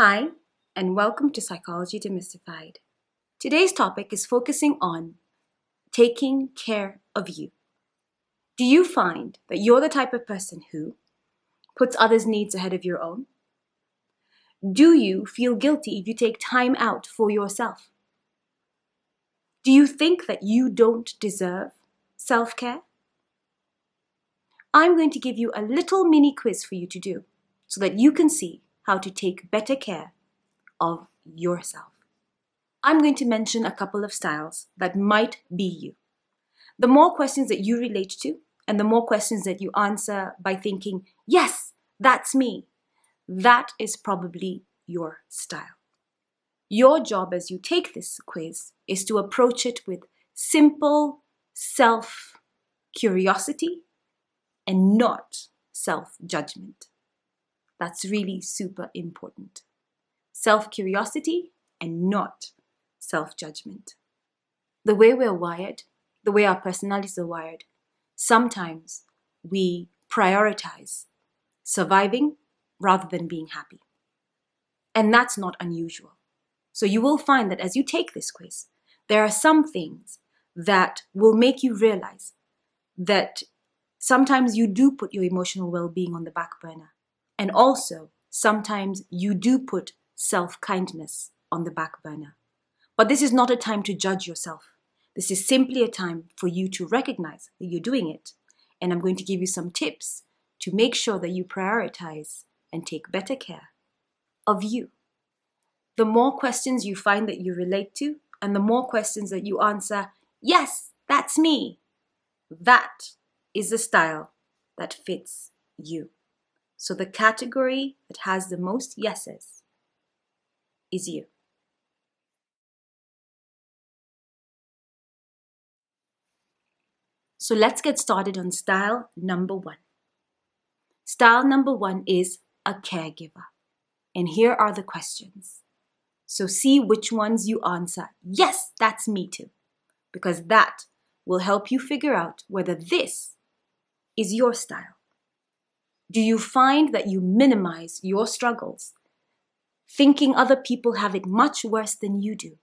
Hi, and welcome to Psychology Demystified. Today's topic is focusing on taking care of you. Do you find that you're the type of person who puts others' needs ahead of your own? Do you feel guilty if you take time out for yourself? Do you think that you don't deserve self-care? I'm going to give you a little mini quiz for you to do so that you can see how to take better care of yourself. I'm going to mention a couple of styles that might be you. The more questions that you relate to, and the more questions that you answer by thinking, yes, that's me, that is probably your style. Your job as you take this quiz is to approach it with simple self-curiosity and not self-judgment. That's really super important. Self-curiosity and not self-judgment. The way we're wired, the way our personalities are wired, sometimes we prioritize surviving rather than being happy. And that's not unusual. So you will find that as you take this quiz, there are some things that will make you realize that sometimes you do put your emotional well-being on the back burner. And also, sometimes you do put self-kindness on the back burner. But this is not a time to judge yourself. This is simply a time for you to recognize that you're doing it. And I'm going to give you some tips to make sure that you prioritize and take better care of you. The more questions you find that you relate to, and the more questions that you answer, yes, that's me, that is the style that fits you. So the category that has the most yeses is you. So let's get started on style number one. Style number one is a caregiver. And here are the questions. So see which ones you answer, yes, that's me too. Because that will help you figure out whether this is your style. Do you find that you minimize your struggles, thinking other people have it much worse than you do?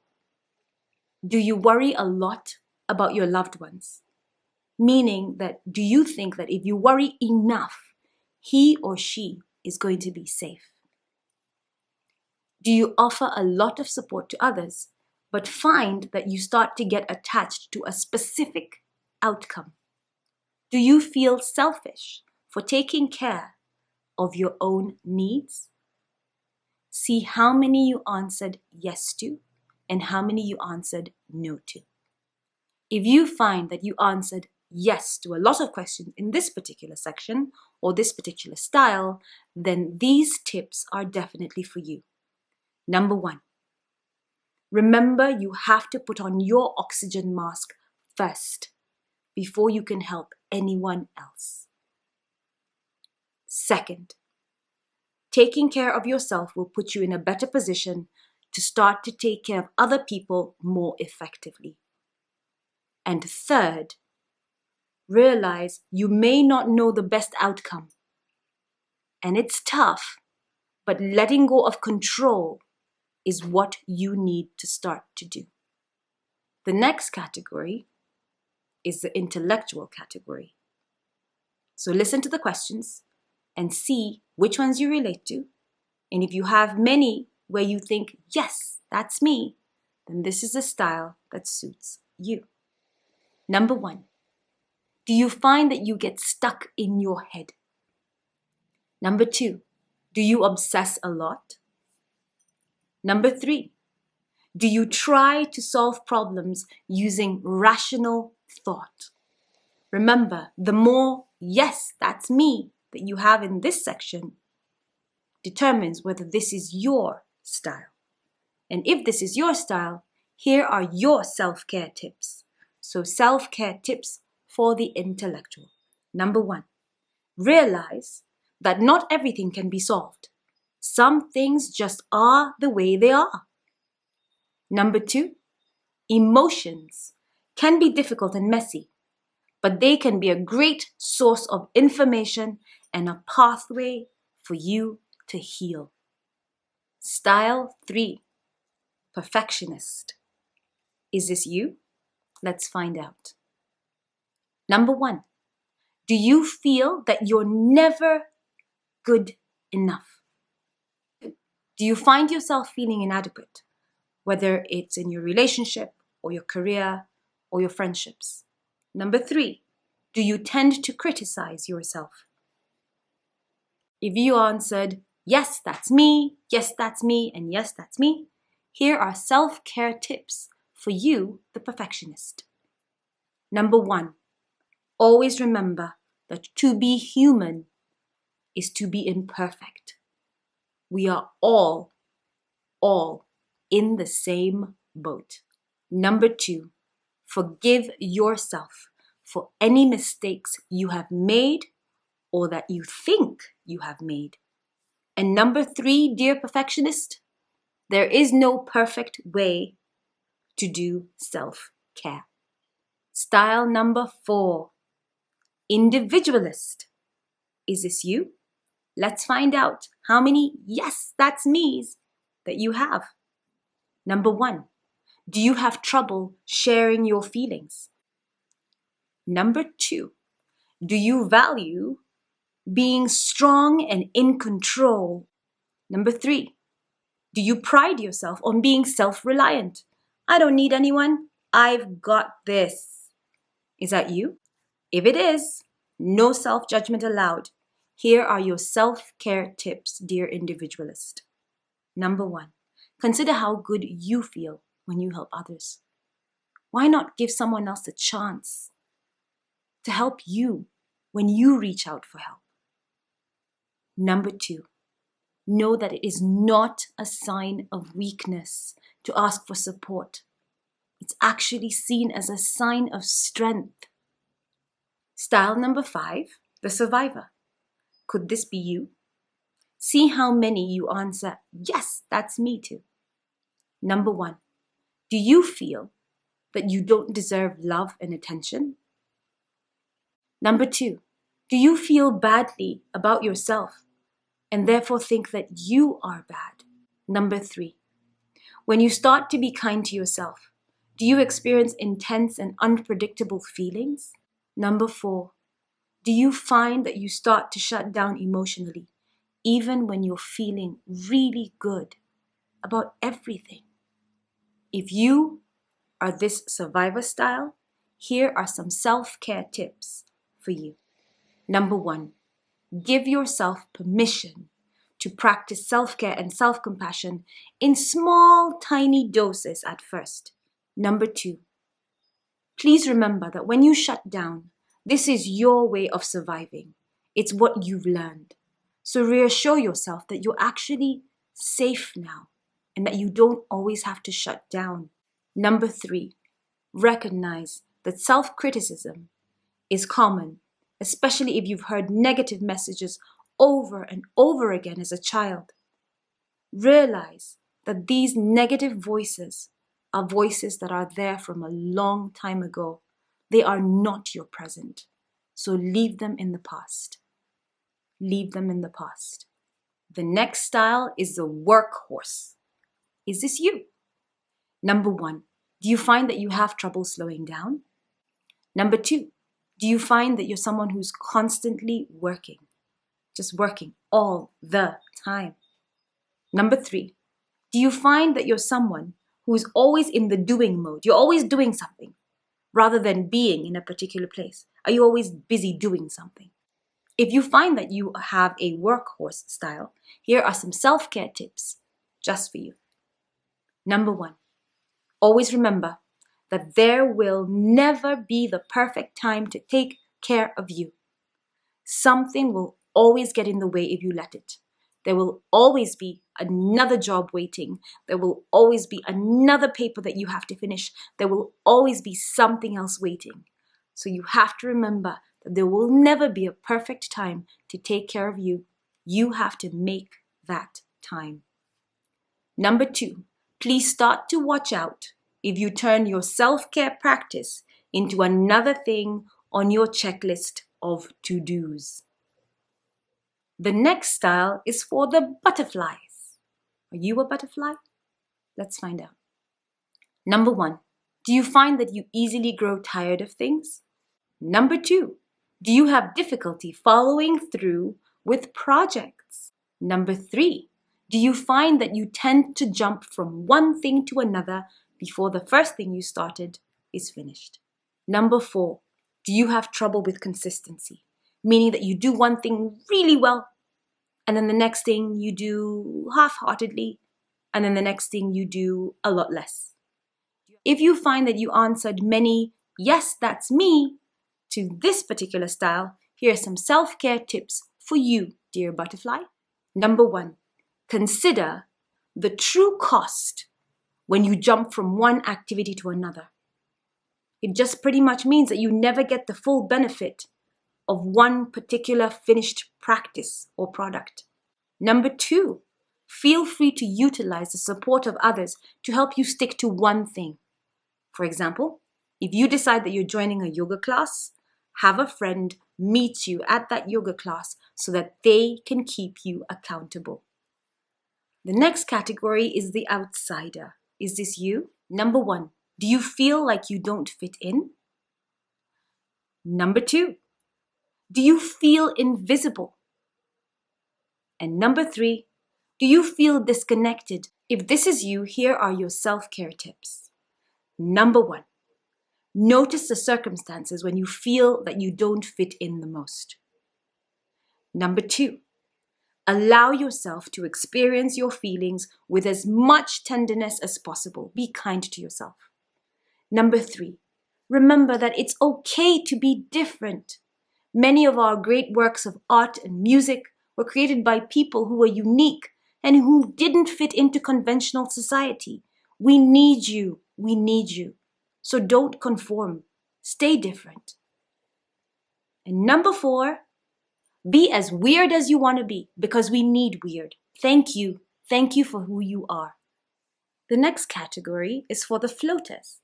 Do you worry a lot about your loved ones? Meaning that do you think that if you worry enough, he or she is going to be safe? Do you offer a lot of support to others, but find that you start to get attached to a specific outcome? Do you feel selfish for taking care of your own needs? See how many you answered yes to and how many you answered no to. If you find that you answered yes to a lot of questions in this particular section or this particular style, then these tips are definitely for you. Number one, remember you have to put on your oxygen mask first before you can help anyone else. Second, taking care of yourself will put you in a better position to start to take care of other people more effectively. And third, realize you may not know the best outcome. And it's tough, but letting go of control is what you need to start to do. The next category is the intellectual category. So listen to the questions and see which ones you relate to. And if you have many where you think, yes, that's me, then this is a style that suits you. Number one, do you find that you get stuck in your head? Number two, do you obsess a lot? Number three, do you try to solve problems using rational thought? Remember, the more yes, that's me that you have in this section determines whether this is your style. And if this is your style, here are your self-care tips. So self-care tips for the intellectual. Number one, realize that not everything can be solved. Some things just are the way they are. Number two, emotions can be difficult and messy, but they can be a great source of information and a pathway for you to heal. Style 3, perfectionist. Is this you? Let's find out. Number 1, do you feel that you're never good enough? Do you find yourself feeling inadequate, whether it's in your relationship or your career or your friendships? Number 3, do you tend to criticize yourself? If you answered, yes, that's me, yes, that's me, and yes, that's me, here are self-care tips for you, the perfectionist. Number 1, always remember that to be human is to be imperfect. We are all in the same boat. Number 2, forgive yourself for any mistakes you have made or that you think you have made. And number 3, dear perfectionist, there is no perfect way to do self-care. Style number 4, individualist. Is this you? Let's find out how many yes, that's me's that you have. Number 1, do you have trouble sharing your feelings? Number 2, do you value being strong and in control? Number 3, do you pride yourself on being self-reliant? I don't need anyone. I've got this. Is that you? If it is, no self-judgment allowed. Here are your self-care tips, dear individualist. Number 1, consider how good you feel when you help others. Why not give someone else a chance to help you when you reach out for help? Number 2, know that it is not a sign of weakness to ask for support. It's actually seen as a sign of strength. Style number 5, the survivor. Could this be you? See how many you answer, yes, that's me too. Number 1, do you feel that you don't deserve love and attention? Number 2, do you feel badly about yourself and therefore think that you are bad? Number 3, when you start to be kind to yourself, do you experience intense and unpredictable feelings? Number 4, do you find that you start to shut down emotionally, even when you're feeling really good about everything? If you are this survivor style, here are some self-care tips for you. Number 1, give yourself permission to practice self-care and self-compassion in small, tiny doses at first. Number 2, please remember that when you shut down, this is your way of surviving. It's what you've learned. So reassure yourself that you're actually safe now and that you don't always have to shut down. Number 3, recognize that self-criticism is common, especially if you've heard negative messages over and over again as a child. Realize that these negative voices are voices that are there from a long time ago. They are not your present. So leave them in the past. Leave them in the past. The next style is the workhorse. Is this you? Number 1, do you find that you have trouble slowing down? Number 2, do you find that you're someone who's constantly working? Just working all the time. Number 3, do you find that you're someone who's always in the doing mode? You're always doing something rather than being in a particular place. Are you always busy doing something? If you find that you have a workhorse style, here are some self-care tips just for you. Number 1, always remember that there will never be the perfect time to take care of you. Something will always get in the way if you let it. There will always be another job waiting. There will always be another paper that you have to finish. There will always be something else waiting. So you have to remember that there will never be a perfect time to take care of you. You have to make that time. Number 2, please start to watch out if you turn your self-care practice into another thing on your checklist of to-dos. The next style is for the butterflies. Are you a butterfly? Let's find out. Number 1, do you find that you easily grow tired of things? Number 2, do you have difficulty following through with projects? Number 3, do you find that you tend to jump from one thing to another before the first thing you started is finished? Number 4, do you have trouble with consistency? Meaning that you do one thing really well, and then the next thing you do half-heartedly, and then the next thing you do a lot less. If you find that you answered many, yes, that's me, to this particular style, here are some self-care tips for you, dear butterfly. Number 1, consider the true cost when you jump from one activity to another. It just pretty much means that you never get the full benefit of one particular finished practice or product. Number 2, feel free to utilize the support of others to help you stick to one thing. For example, if you decide that you're joining a yoga class, have a friend meet you at that yoga class so that they can keep you accountable. The next category is the outsider. Is this you? Number 1, do you feel like you don't fit in? Number 2, do you feel invisible? And number 3, do you feel disconnected? If this is you, here are your self-care tips. Number 1, notice the circumstances when you feel that you don't fit in the most. Number 2, allow yourself to experience your feelings with as much tenderness as possible. Be kind to yourself. Number 3, remember that it's okay to be different. Many of our great works of art and music were created by people who were unique and who didn't fit into conventional society. We need you. We need you. So don't conform. Stay different. And number 4, be as weird as you want to be, because we need weird. Thank you. Thank you for who you are. The next category is for the floaters.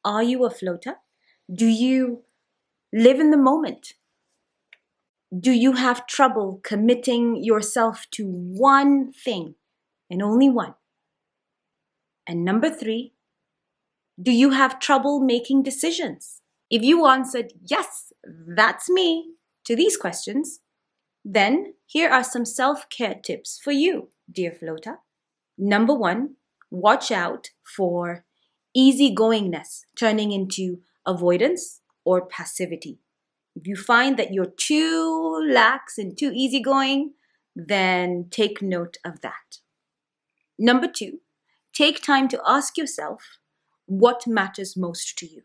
Are you a floater? Do you live in the moment? Do you have trouble committing yourself to one thing and only one? And number 3, do you have trouble making decisions? If you answered, yes, that's me, to these questions, then here are some self-care tips for you, dear floater. Number 1, watch out for easygoingness turning into avoidance or passivity. If you find that you're too lax and too easygoing, then take note of that. Number 2, take time to ask yourself what matters most to you.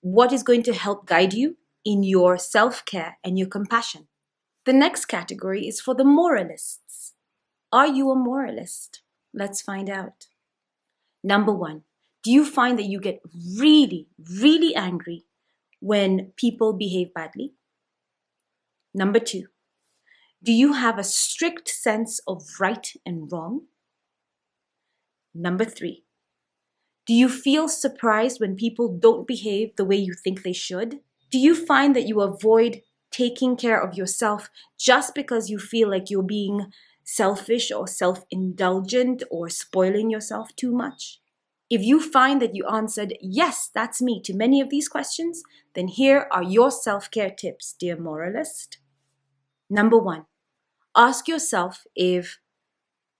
What is going to help guide you in your self-care and your compassion? The next category is for the moralists. Are you a moralist? Let's find out. Number 1, do you find that you get really, really angry when people behave badly? Number 2, do you have a strict sense of right and wrong? Number 3, do you feel surprised when people don't behave the way you think they should? Do you find that you avoid taking care of yourself just because you feel like you're being selfish or self-indulgent or spoiling yourself too much? If you find that you answered, yes, that's me, to many of these questions, then here are your self-care tips, dear moralist. Number 1, ask yourself if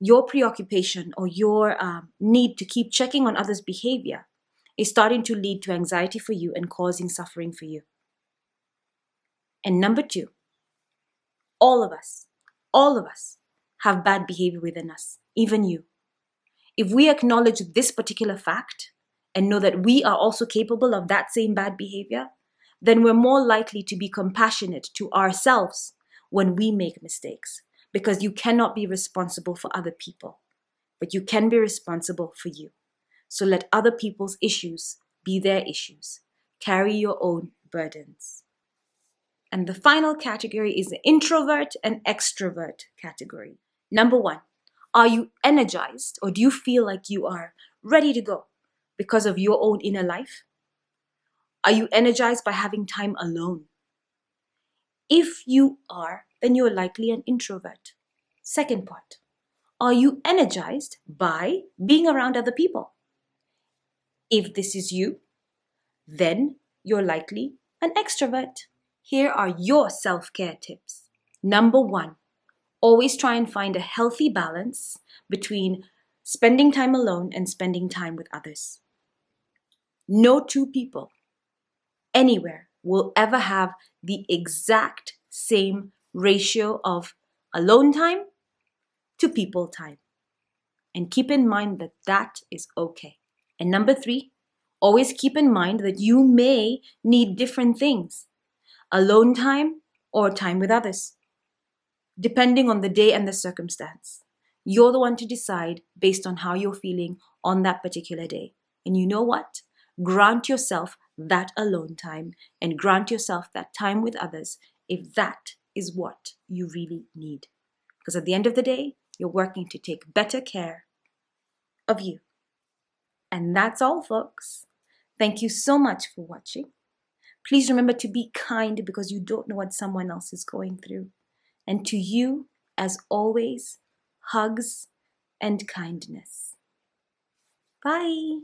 your preoccupation or your need to keep checking on others' behavior is starting to lead to anxiety for you and causing suffering for you. And number 2, all of us have bad behavior within us, even you. If we acknowledge this particular fact and know that we are also capable of that same bad behavior, then we're more likely to be compassionate to ourselves when we make mistakes, because you cannot be responsible for other people, but you can be responsible for you. So let other people's issues be their issues. Carry your own burdens. And the final category is the introvert and extrovert category. Number 1, are you energized, or do you feel like you are ready to go because of your own inner life? Are you energized by having time alone? If you are, then you're likely an introvert. Second part, are you energized by being around other people? If this is you, then you're likely an extrovert. Here are your self-care tips. Number 1, always try and find a healthy balance between spending time alone and spending time with others. No two people anywhere will ever have the exact same ratio of alone time to people time. And keep in mind that that is okay. And number 3, always keep in mind that you may need different things, alone time or time with others, depending on the day and the circumstance. You're the one to decide based on how you're feeling on that particular day. And you know what? Grant yourself that alone time and grant yourself that time with others if that is what you really need. Because at the end of the day, you're working to take better care of you. And that's all, folks. Thank you so much for watching. Please remember to be kind because you don't know what someone else is going through. And to you, as always, hugs and kindness. Bye.